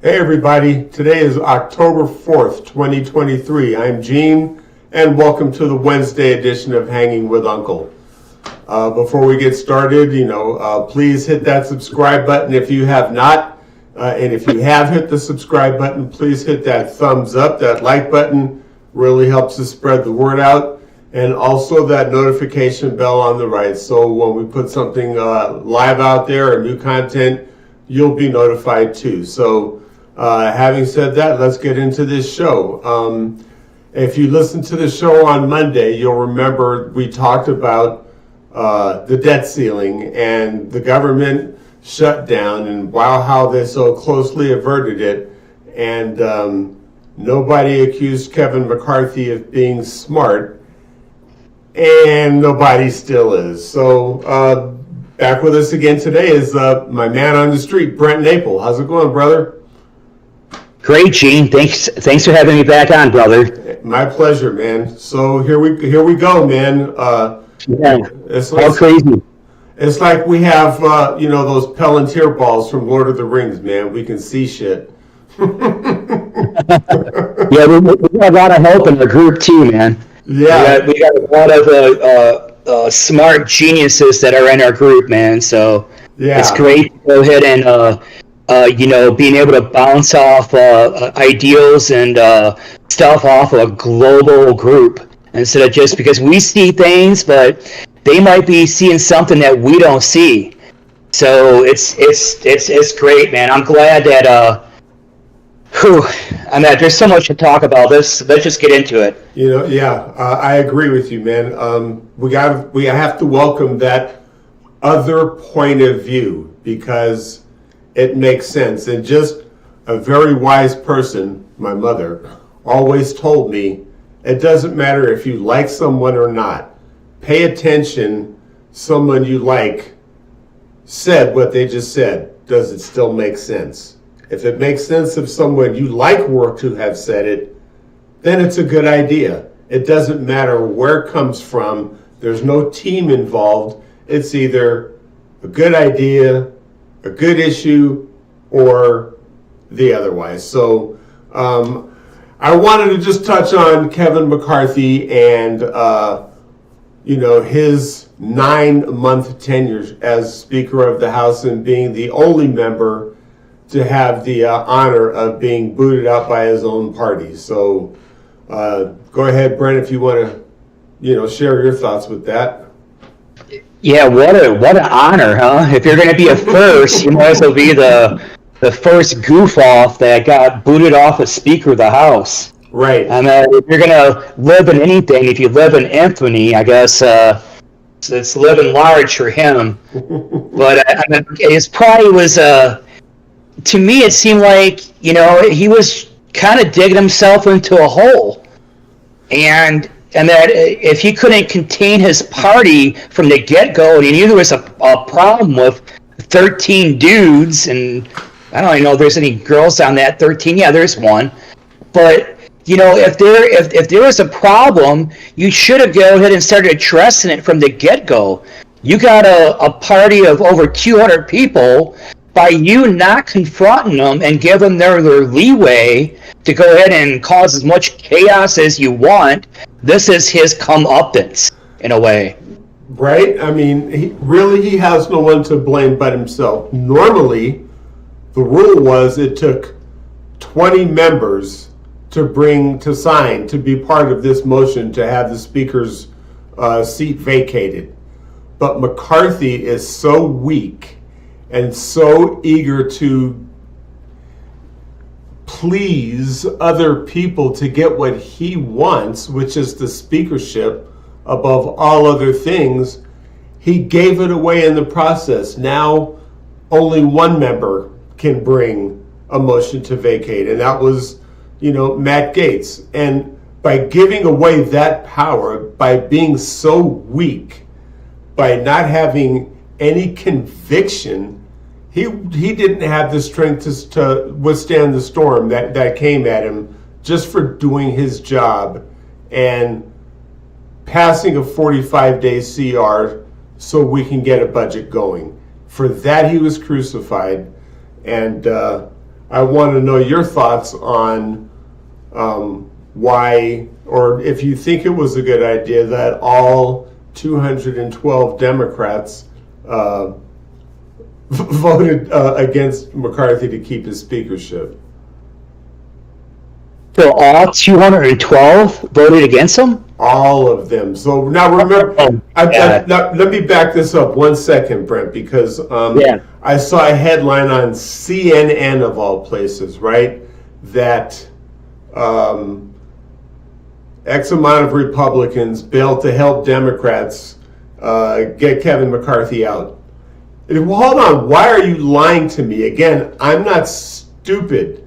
Hey everybody, today is October 4th, 2023. I'm Gene, and welcome to the Wednesday edition of Hanging with Uncle. Before we get started, please hit that subscribe button if you have not. And if you have hit the subscribe button, please hit that thumbs up, that like button. Really helps us spread the word out. And also that notification bell on the right. So when we put something live out there or new content, you'll be notified too. So having said that, let's get into this show. If you listened to the show on Monday, you'll remember we talked about the debt ceiling and the government shutdown and how they so closely averted it. And nobody accused Kevin McCarthy of being smart, and nobody still is. So back with us again today is my man on the street, Brent Naple. How's it going, brother? Great, Gene. Thanks for having me back on, brother. My pleasure, man. So here we go, man. How crazy. It's like we have those Palantir balls from Lord of the Rings, man. We can see shit. Yeah, we got a lot of help in the group too, man. Yeah, we got a lot of smart geniuses that are in our group, man. So yeah, it's great to go ahead and being able to bounce off ideals and stuff off a global group instead of just because we see things, but they might be seeing something that we don't see. So it's great, man. I'm glad that there's so much to talk about. Let's just get into it. I agree with you, man. We have to welcome that other point of view because it makes sense. And just a very wise person, my mother, always told me, it doesn't matter if you like someone or not. Pay attention. Someone you like said what they just said. Does it still make sense? If it makes sense if someone you like were to have said it, then it's a good idea. It doesn't matter where it comes from. There's no team involved. It's either a good idea, a good issue, or the otherwise. So I wanted to just touch on Kevin McCarthy and his 9-month tenure as Speaker of the House and being the only member to have the honor of being booted out by his own party. So go ahead, Brent, if you want to share your thoughts with that. Yeah, what an honor, huh? If you're going to be a first, you might as well be the first goof off that got booted off as Speaker of the House. Right. And if you're going to live in anything, if you live in infamy, I guess it's living large for him. But his probably was, to me, it seemed like, he was kind of digging himself into a hole. And that if he couldn't contain his party from the get-go, and he knew there was a problem with 13 dudes, and I don't even know if there's any girls on that 13. Yeah, there's one. But, if there was a problem, you should have go ahead and started addressing it from the get-go. You got a party of over 200 people. By you not confronting them and giving them their leeway to go ahead and cause as much chaos as you want, this is his comeuppance, in a way. Right? I mean, he has no one to blame but himself. Normally, the rule was it took 20 members to sign to be part of this motion to have the Speaker's seat vacated. But McCarthy is so weak and so eager to please other people to get what he wants, which is the speakership above all other things, he gave it away in the process. Now only one member can bring a motion to vacate, and that was, Matt Gaetz. And by giving away that power, by being so weak, by not having any conviction, he didn't have the strength to withstand the storm that came at him just for doing his job and passing a 45-day CR so we can get a budget going. For that, he was crucified. And I want to know your thoughts on why, or if you think it was a good idea that all 212 Democrats voted against McCarthy to keep his speakership. So all 212 voted against him? All of them. So now remember, let me back this up 1 second, Brent, because I saw a headline on CNN of all places, right? That X amount of Republicans bailed to help Democrats get Kevin McCarthy out. Well, hold on. Why are you lying to me? Again, I'm not stupid.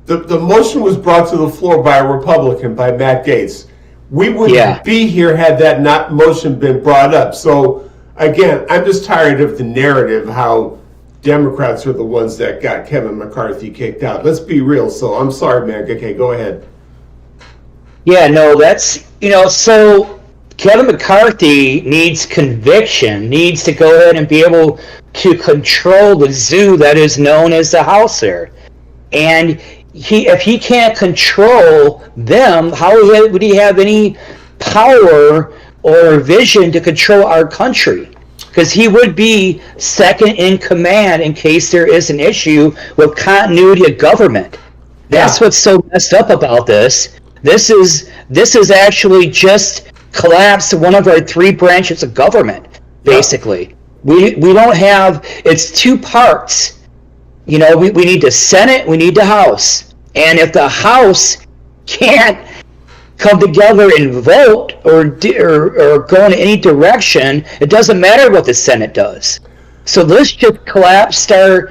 The motion was brought to the floor by a Republican, by Matt Gaetz. We wouldn't be here had that motion been brought up. So, again, I'm just tired of the narrative how Democrats are the ones that got Kevin McCarthy kicked out. Let's be real. So, I'm sorry, man. Okay, go ahead. Yeah, no, that's, so Kevin McCarthy needs conviction, needs to go ahead and be able to control the zoo that is known as the House there. And if he can't control them, how would he have any power or vision to control our country? Because he would be second in command in case there is an issue with continuity of government. That's what's so messed up about this. This is actually just collapsed one of our three branches of government, basically. We don't have, it's two parts. We need the Senate, we need the House. And if the House can't come together and vote or go in any direction, it doesn't matter what the Senate does. So this just collapsed our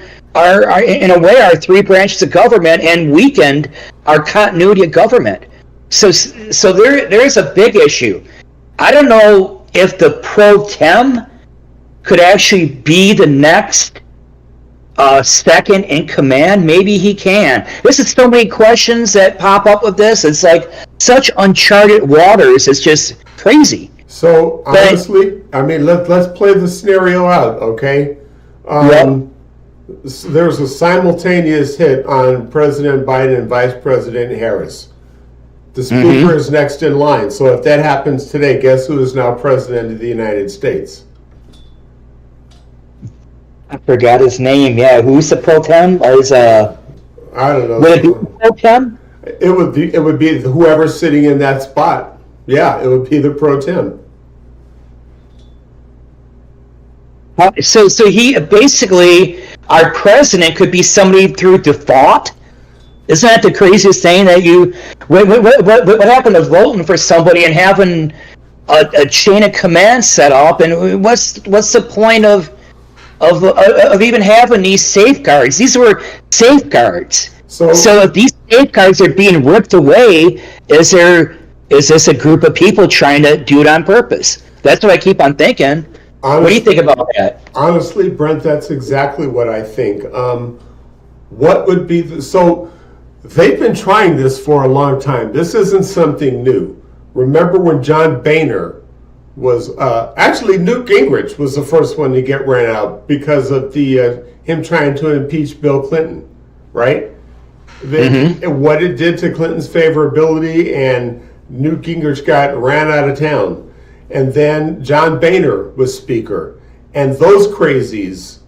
in a way, our three branches of government and weakened our continuity of government. So there's a big issue. I don't know if the pro tem could actually be the next second in command. Maybe he can. This is so many questions that pop up with this. It's like such uncharted waters. It's just crazy. So honestly, let's play the scenario out, okay? There's a simultaneous hit on President Biden and Vice President Harris. The speaker is next in line. So if that happens today, guess who is now president of the United States? I forgot his name. Yeah, who's the pro tem? I don't know. Would it be the pro tem? It would be whoever's sitting in that spot. Yeah, it would be the pro tem. So he basically, our president could be somebody through default. Isn't that the craziest thing that what happened to voting for somebody and having a chain of command set up? And what's the point of even having these safeguards? These were safeguards. So if these safeguards are being ripped away, is this a group of people trying to do it on purpose? That's what I keep on thinking. What do you think about that? Honestly, Brent, that's exactly what I think. What would be so they've been trying this for a long time. This isn't something new. Remember when John Boehner was actually Newt Gingrich was the first one to get ran out because of him trying to impeach Bill Clinton, right? What it did to Clinton's favorability, and Newt Gingrich got ran out of town. And then John Boehner was speaker, and those crazies,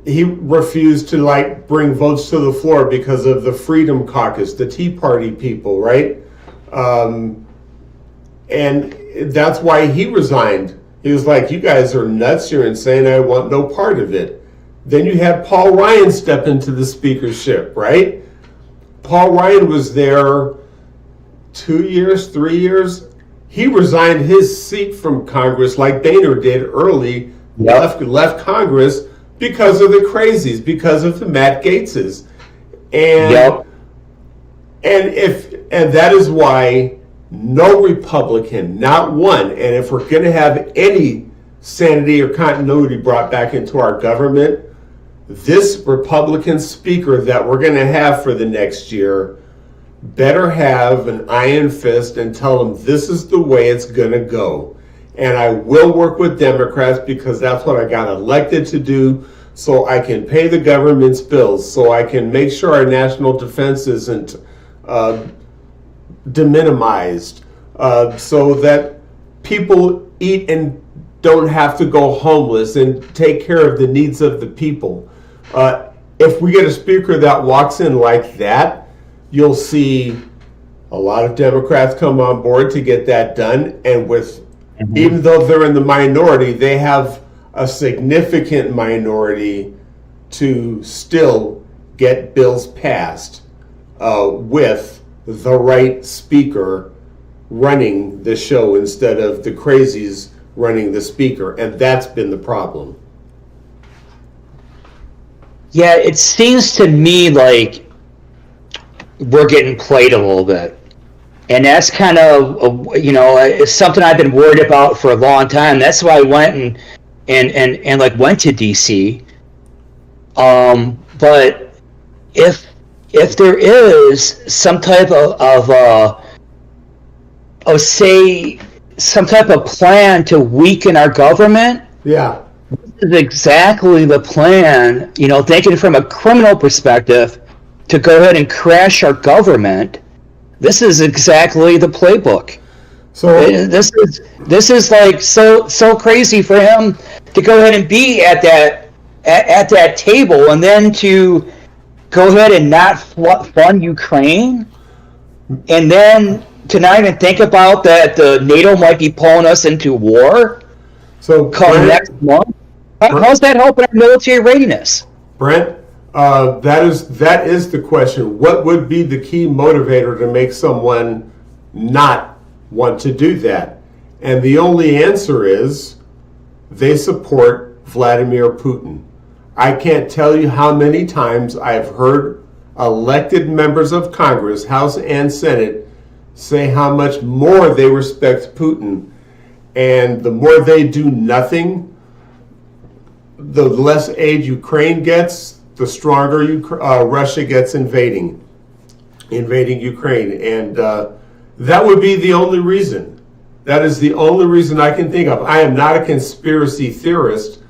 he refused to bring votes to the floor because of the Freedom Caucus, the Tea Party people, right? And that's why he resigned. He was like, "You guys are nuts. You're insane. I want no part of it." Then you had Paul Ryan step into the speakership, right? Paul Ryan was there 2 years, 3 years. He resigned his seat from Congress like Boehner did early, left Congress because of the crazies, because of the Matt Gaetzes. And that is why no Republican, not one, and if we're going to have any sanity or continuity brought back into our government, this Republican speaker that we're going to have for the next year better have an iron fist and tell them this is the way it's going to go. And I will work with Democrats because that's what I got elected to do, so I can pay the government's bills, so I can make sure our national defense isn't deminimized, so that people eat and don't have to go homeless and take care of the needs of the people. If we get a speaker that walks in like that, you'll see a lot of Democrats come on board to get that done. And with, even though they're in the minority, they have a significant minority to still get bills passed with the right speaker running the show instead of the crazies running the speaker. And that's been the problem. Yeah, it seems to me like we're getting played a little bit. And that's kind of, it's something I've been worried about for a long time. That's why I went and went to DC. But if there is some type of some type of plan to weaken our government, yeah, this is exactly the plan. Thinking from a criminal perspective, to go ahead and crash our government. This is exactly the playbook. So this is like so crazy for him to go ahead and be at that table, and then to go ahead and not fund Ukraine, and then to not even think about that the NATO might be pulling us into war. So come next month. How's that helping our military readiness? Brent, that is the question. What would be the key motivator to make someone not want to do that? And the only answer is they support Vladimir Putin. I can't tell you how many times I've heard elected members of Congress, House and Senate, say how much more they respect Putin. And the more they do nothing, the less aid Ukraine gets, the stronger Russia gets invading Ukraine. And that would be the only reason. That is the only reason I can think of. I am not a conspiracy theorist,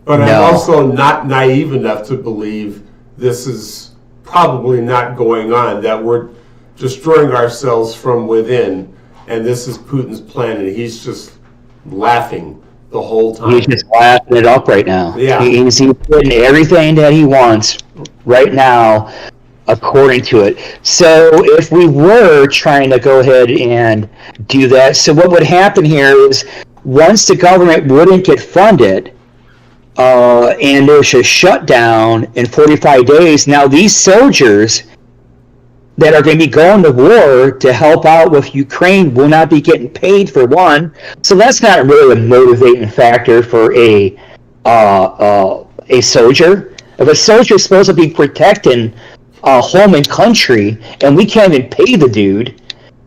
but I'm also not naive enough to believe this is probably not going on, that we're destroying ourselves from within, and this is Putin's plan, and he's just laughing the whole time. He's just laughing it up right now. Yeah. He's putting everything that he wants right now according to it. So if we were trying to go ahead and do that, so what would happen here is once the government wouldn't get funded, and there's a shutdown in 45 days, now these soldiers that are going to be going to war to help out with Ukraine will not be getting paid, for one. So that's not really a motivating factor for a soldier. If a soldier is supposed to be protecting home and country, and we can't even pay the dude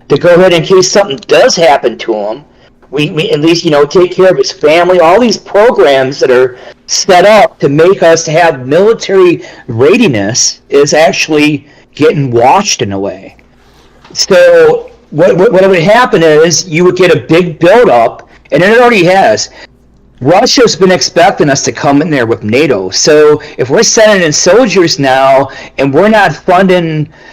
to go ahead in case something does happen to him, we at least take care of his family. All these programs that are set up to make us have military readiness is actually getting watched in a way. So what would happen is you would get a big buildup, and it already has. Russia's been expecting us to come in there with NATO. So if we're sending in soldiers now and we're not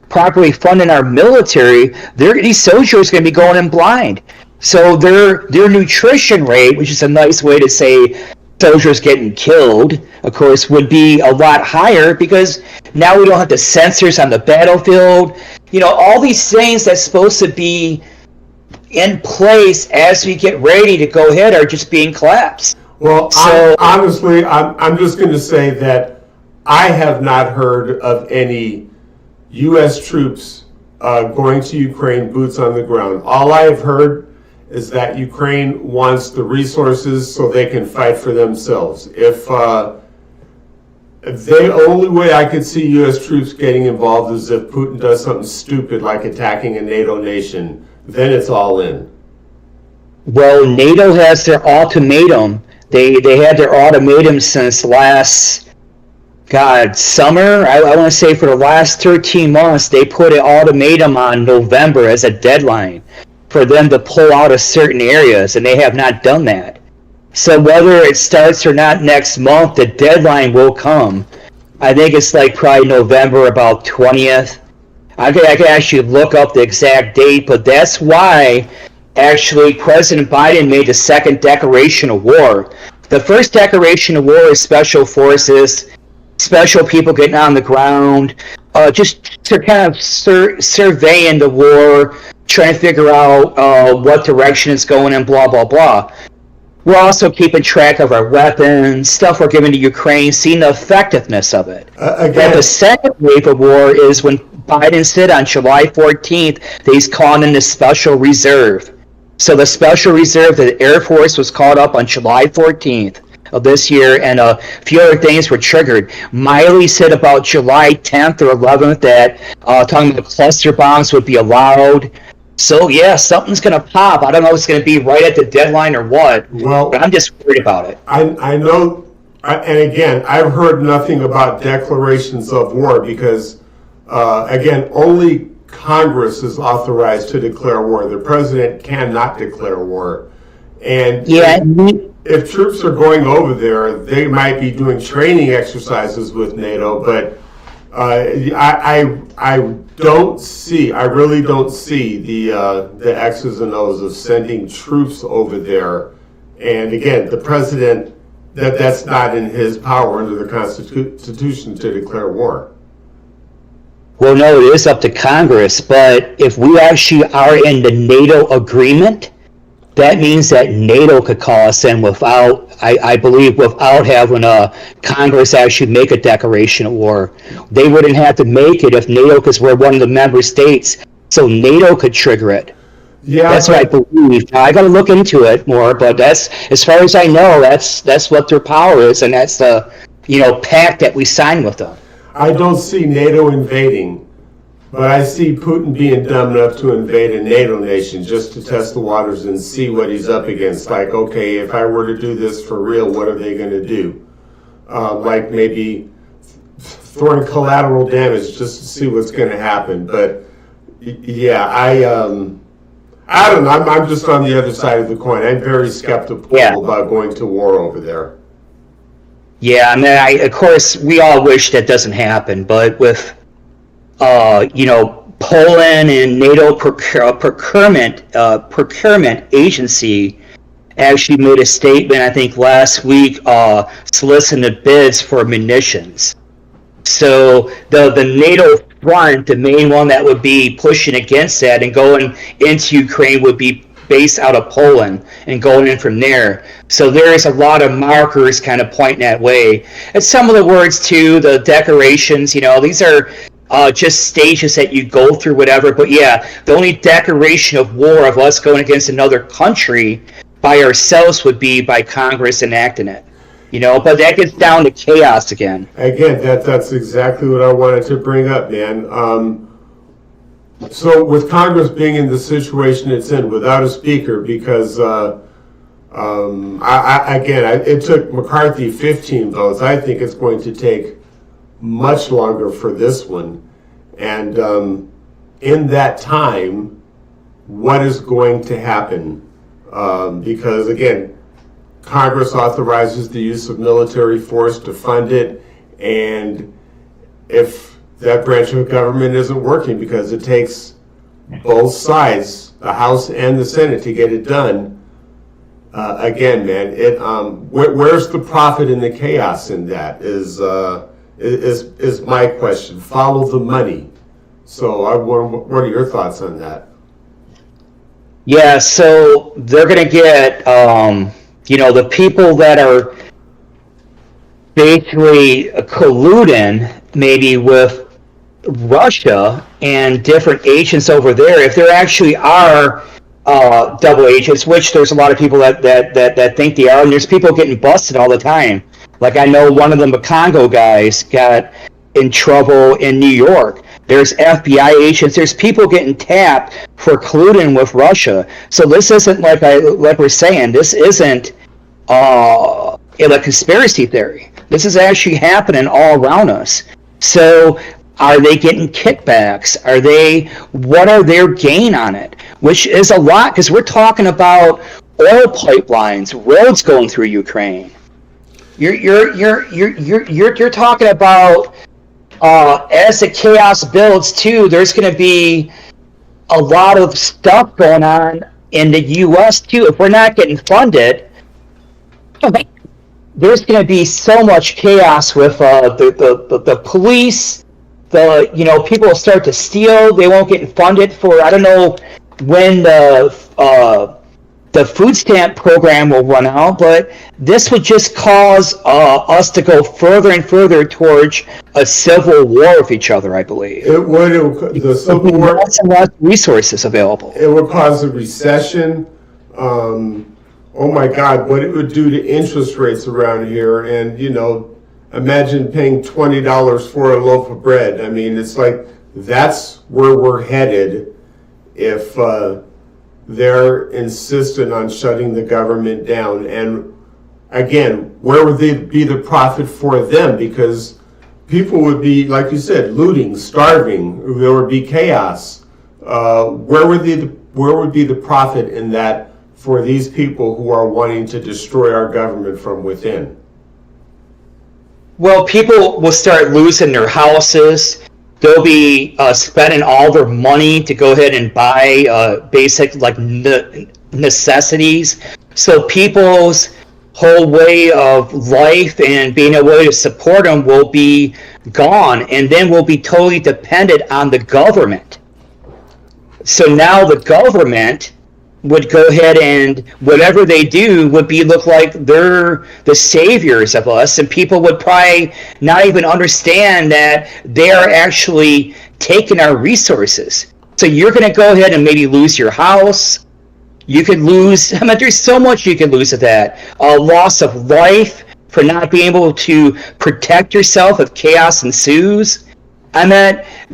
properly funding our military, these soldiers are going to be going in blind. So their nutrition rate, which is a nice way to say soldiers getting killed, of course, would be a lot higher, because now we don't have the sensors on the battlefield. All these things that's supposed to be in place as we get ready to go ahead are just being collapsed. Well, so, honestly, I'm just going to say that I have not heard of any U.S. troops going to Ukraine, boots on the ground. All I have heard is that Ukraine wants the resources so they can fight for themselves. If the only way I could see U.S. troops getting involved is if Putin does something stupid like attacking a NATO nation, then it's all in. Well, NATO has their ultimatum. They had their ultimatum since last summer. I want to say for the last 13 months, they put an ultimatum on November as a deadline for them to pull out of certain areas, and they have not done that. So whether it starts or not next month, the deadline will come. I think it's like probably November about 20th. I could actually look up the exact date, but that's why actually President Biden made the second declaration of war. The first declaration of war is special forces, special people getting on the ground, just to kind of surveying the war, trying to figure out what direction it's going in, blah, blah, blah. We're also keeping track of our weapons, stuff we're giving to Ukraine, seeing the effectiveness of it. But the second wave of war is when Biden said on July 14th that he's calling in the Special Reserve. So the Special Reserve, the Air Force was called up on July 14th of this year, and a few other things were triggered. Miley said about July 10th or 11th that talking about cluster bombs would be allowed. So yeah, something's going to pop. I don't know if it's going to be right at the deadline or what, but I'm just worried about it. I know, and again, I've heard nothing about declarations of war because, again, only Congress is authorized to declare war. The president cannot declare war. And if troops are going over there, they might be doing training exercises with NATO, but I really don't see the X's and O's of sending troops over there. And again, the president, that's not in his power under the Constitution to declare war. Well, no, it is up to Congress, but if we actually are in the NATO agreement, that means that NATO could call us in without, I believe, without having Congress actually make a declaration of war. They wouldn't have to make it if NATO, because we're one of the member states, so NATO could trigger it. Yeah, that's what I believe. Now, I got to look into it more, but that's, as far as I know, that's what their power is, and that's the pact that we signed with them. I don't see NATO invading. But I see Putin being dumb enough to invade a NATO nation just to test the waters and see what he's up against. Like, okay, if I were to do this for real, what are they going to do? Like maybe throwing collateral damage just to see what's going to happen. But yeah, I don't know. I'm just on the other side of the coin. I'm very skeptical about going to war over there. Yeah, I mean, of course, we all wish that doesn't happen, but with Poland and NATO procurement agency actually made a statement, I think last week, soliciting bids for munitions. So the NATO front, the main one that would be pushing against that and going into Ukraine would be based out of Poland and going in from there. So there is a lot of markers kind of pointing that way. And some of the words too, the declarations, these are just stages that you go through, whatever. But yeah, the only declaration of war of us going against another country by ourselves would be by Congress enacting it. But that gets down to chaos again. Again, that's exactly what I wanted to bring up, man. So with Congress being in the situation it's in without a speaker, because it took McCarthy 15 votes. I think it's going to take much longer for this one. And in that time, what is going to happen? Because again, Congress authorizes the use of military force to fund it, and if that branch of government isn't working, because it takes both sides, the House and the Senate, to get it done, again, man, where's the profit in the chaos in that is my question. Follow the money. So what are your thoughts on that? Yeah, so they're going to get, the people that are basically colluding maybe with Russia and different agents over there, if there actually are double agents, which there's a lot of people that think they are, and there's people getting busted all the time. Like I know one of the Congo guys got in trouble in New York. There's FBI agents. There's people getting tapped for colluding with Russia. So this isn't like we're saying. This isn't a conspiracy theory. This is actually happening all around us. So are they getting kickbacks? What are their gain on it? Which is a lot, because we're talking about oil pipelines, roads going through Ukraine. You're talking about as the chaos builds too. There's going to be a lot of stuff going on in the U.S. too. If we're not getting funded, there's going to be so much chaos with the police. People will start to steal. They won't get funded for. I don't know when the food stamp program will run out, but this would just cause us to go further and further towards a civil war with each other, I believe. It would. The Civil War. Less and less resources available. It would cause a recession. Oh my God, what it would do to interest rates around here. And, imagine paying $20 for a loaf of bread. I mean, it's like that's where we're headed if they're insistent on shutting the government down. And again, where would they be the profit for them? Because people would be, like you said, looting, starving. There would be chaos. Where would be the profit in that for these people who are wanting to destroy our government from within? Well, people will start losing their houses. They'll be spending all their money to go ahead and buy basic necessities. So people's whole way of life and being able to support them will be gone, and then we'll be totally dependent on the government. So now the government would go ahead and whatever they do would look like they're the saviors of us, and people would probably not even understand that they are actually taking our resources. So you're going to go ahead and maybe lose your house. You could lose, there's so much you could lose of that. A loss of life for not being able to protect yourself if chaos ensues.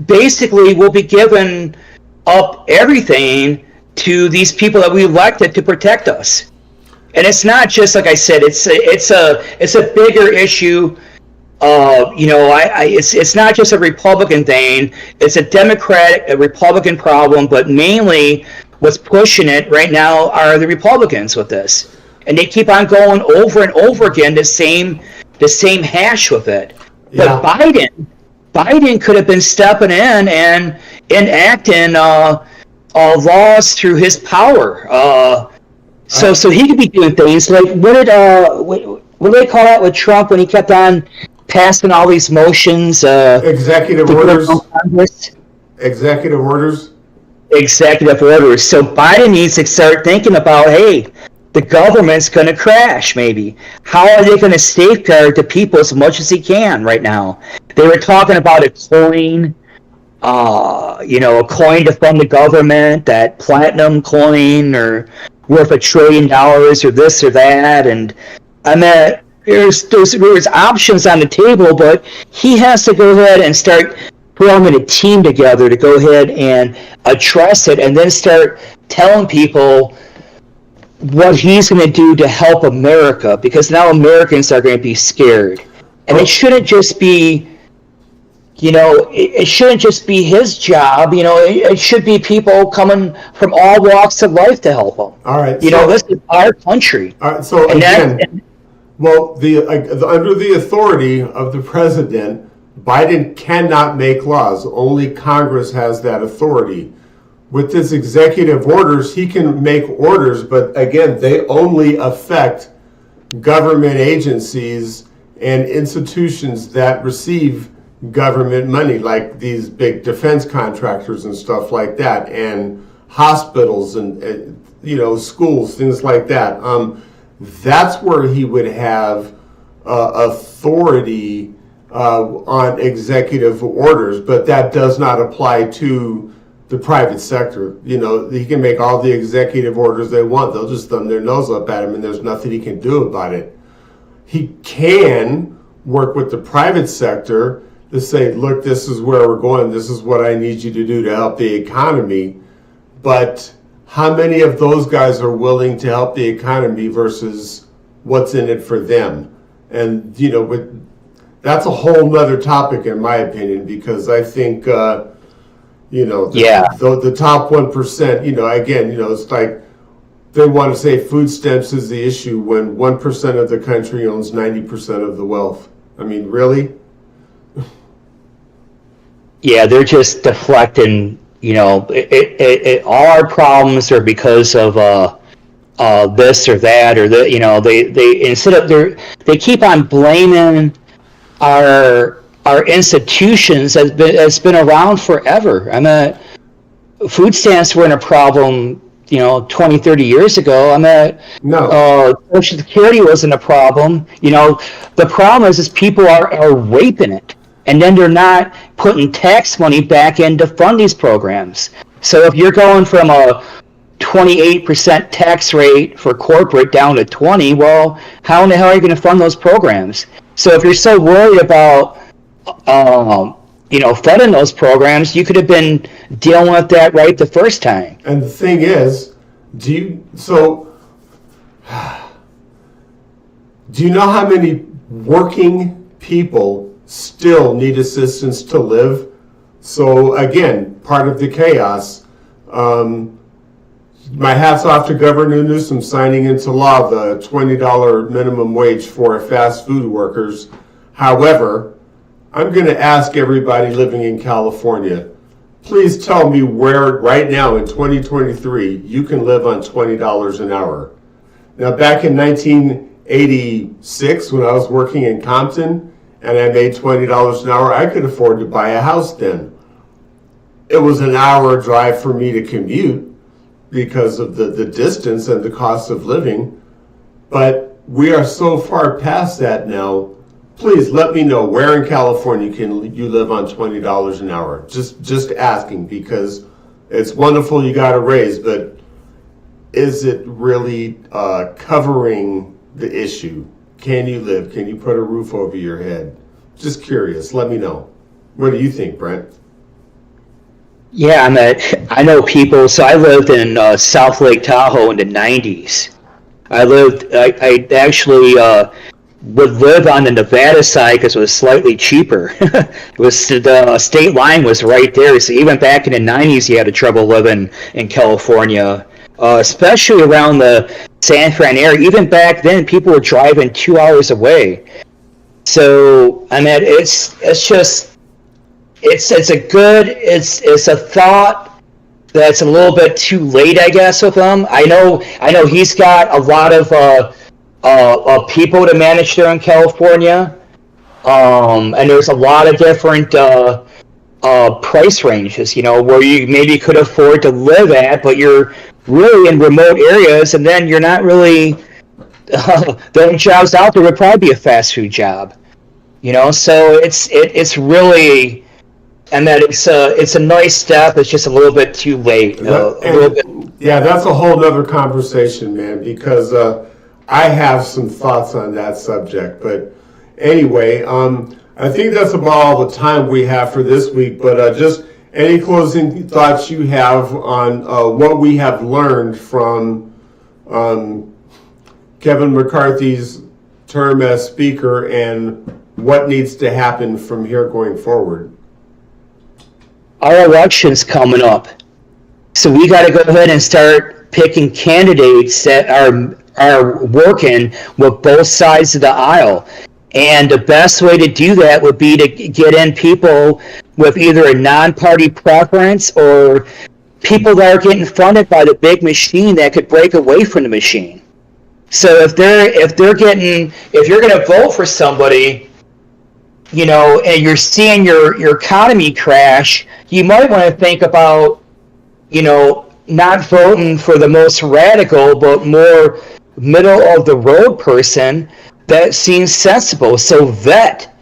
Basically we'll be giving up everything to these people that we elected to protect us. And it's not just, like I said, it's a bigger issue. It's not just a Republican thing. It's a Republican problem, but mainly what's pushing it right now are the Republicans with this. And they keep on going over and over again the same hash with it. Yeah. But Biden could have been stepping in and enacting laws through his power. So he could be doing things like what did they call that with Trump when he kept on passing all these motions? Executive orders. Executive orders. Executive orders. So Biden needs to start thinking about, hey, the government's going to crash. Maybe how are they going to safeguard the people as much as he can right now? They were talking about a coin. A coin to fund the government, that platinum coin or worth $1 trillion or this or that. And there's options on the table, but he has to go ahead and start forming a team together to go ahead and address it, and then start telling people what he's going to do to help America, because now Americans are going to be scared. And it shouldn't just be it shouldn't just be his job. It should be people coming from all walks of life to help him. All right. This is our country. All right. So again, under the authority of the president, Biden cannot make laws. Only Congress has that authority. With his executive orders, he can make orders, but again, they only affect government agencies and institutions that receive government money, like these big defense contractors and stuff like that, and hospitals and schools, things like that. That's where he would have authority on executive orders, but that does not apply to the private sector. He can make all the executive orders they want. They'll just thumb their nose up at him, and there's nothing he can do about it. He can work with the private sector to say, look, this is where we're going. This is what I need you to do to help the economy. But how many of those guys are willing to help the economy versus what's in it for them? And, that's a whole nother topic, in my opinion, because I think, the top 1%, again, it's like they want to say food stamps is the issue when 1% of the country owns 90% of the wealth. I mean, really? Yeah, they're just deflecting. All our problems are because of this or that or the. They instead of they keep on blaming our institutions that's been around forever. I mean, food stamps weren't a problem 20, 30 years ago. No. Social Security wasn't a problem. The problem is people are raping it, and then they're not putting tax money back in to fund these programs. So if you're going from a 28% tax rate for corporate down to 20, well, how in the hell are you going to fund those programs? So if you're so worried about funding those programs, you could have been dealing with that right the first time. And the thing is, do you know how many working people still need assistance to live? So again, part of the chaos. My hat's off to Governor Newsom signing into law the $20 minimum wage for fast food workers. However, I'm going to ask everybody living in California, please tell me where right now in 2023 you can live on $20 an hour. Now, back in 1986, when I was working in Compton and I made $20 an hour, I could afford to buy a house then. It was an hour drive for me to commute because of the distance and the cost of living. But we are so far past that now. Please let me know where in California can you live on $20 an hour. Just asking, because it's wonderful you got a raise, but is it really covering the issue? Can you live? Can you put a roof over your head? Just curious. Let me know. What do you think, Brent? Yeah, I know people. So I lived in South Lake Tahoe in the 90s. I actually would live on the Nevada side because it was slightly cheaper. It was the state line was right there. So even back in the 90s, you had trouble living in California, especially around the San Fran area. Even back then, people were driving 2 hours away. So it's a thought that's a little bit too late, I guess, with him. I know he's got a lot of people to manage there in California, and there's a lot of different price ranges, where you maybe could afford to live at, but you're really in remote areas, and then you're not really the only jobs out there would probably be a fast food job, So it's really. And that it's a nice step. It's just a little bit too late. Yeah, that's a whole other conversation, man. Because I have some thoughts on that subject. But anyway, I think that's about all the time we have for this week. But just any closing thoughts you have on what we have learned from Kevin McCarthy's term as Speaker and what needs to happen from here going forward. Our election's coming up, so we got to go ahead and start picking candidates that are working with both sides of the aisle. And the best way to do that would be to get in people with either a non-party preference or people that are getting funded by the big machine that could break away from the machine. So if you're going to vote for somebody, and you're seeing your economy crash, you might want to think about, not voting for the most radical, but more middle of the road person that seems sensible. So vet.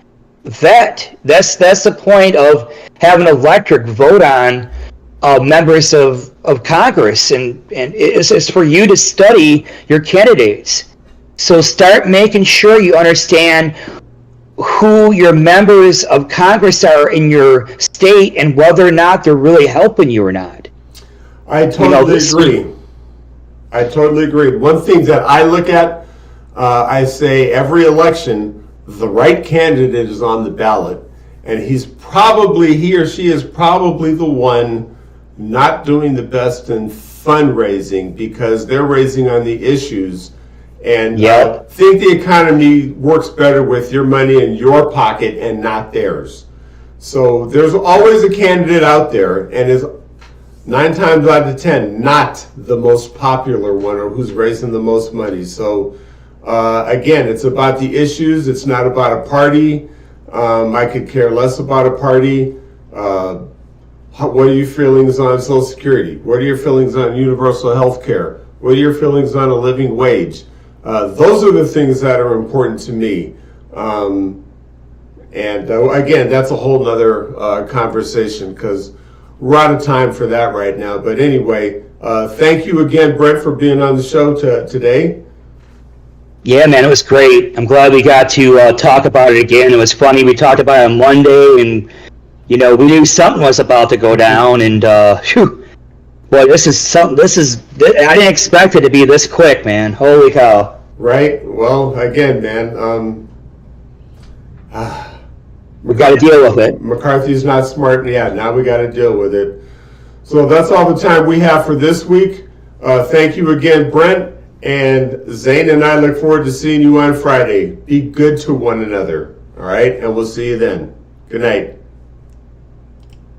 That's the point of having an electric vote on members of Congress, and it's for you to study your candidates. So start making sure you understand who your members of Congress are in your state and whether or not they're really helping you or not. I totally agree. I totally agree. One thing that I look at, I say every election, the right candidate is on the ballot, and he or she is probably the one not doing the best in fundraising because they're raising on the issues and Yep. think the economy works better with your money in your pocket and not theirs. So there's always a candidate out there, and is 9 times out of 10 not the most popular one or who's raising the most money. So again, it's about the issues. It's not about a party. I could care less about a party. What are your feelings on Social Security? What are your feelings on universal health care? What are your feelings on a living wage? Those are the things that are important to me. Again, that's a whole nother conversation because we're out of time for that right now. But anyway, thank you again, Brent, for being on the show today. Yeah, man, it was great. I'm glad we got to talk about it again. It was funny. We talked about it on Monday, and we knew something was about to go down. And boy, this is something. I didn't expect it to be this quick, man. Holy cow! Right. Well, again, man. We got to deal with it. McCarthy's not smart. Yeah, now we got to deal with it. So that's all the time we have for this week. Thank you again, Brent. And Zane and I look forward to seeing you on Friday. Be good to one another. All right. And we'll see you then. Good night.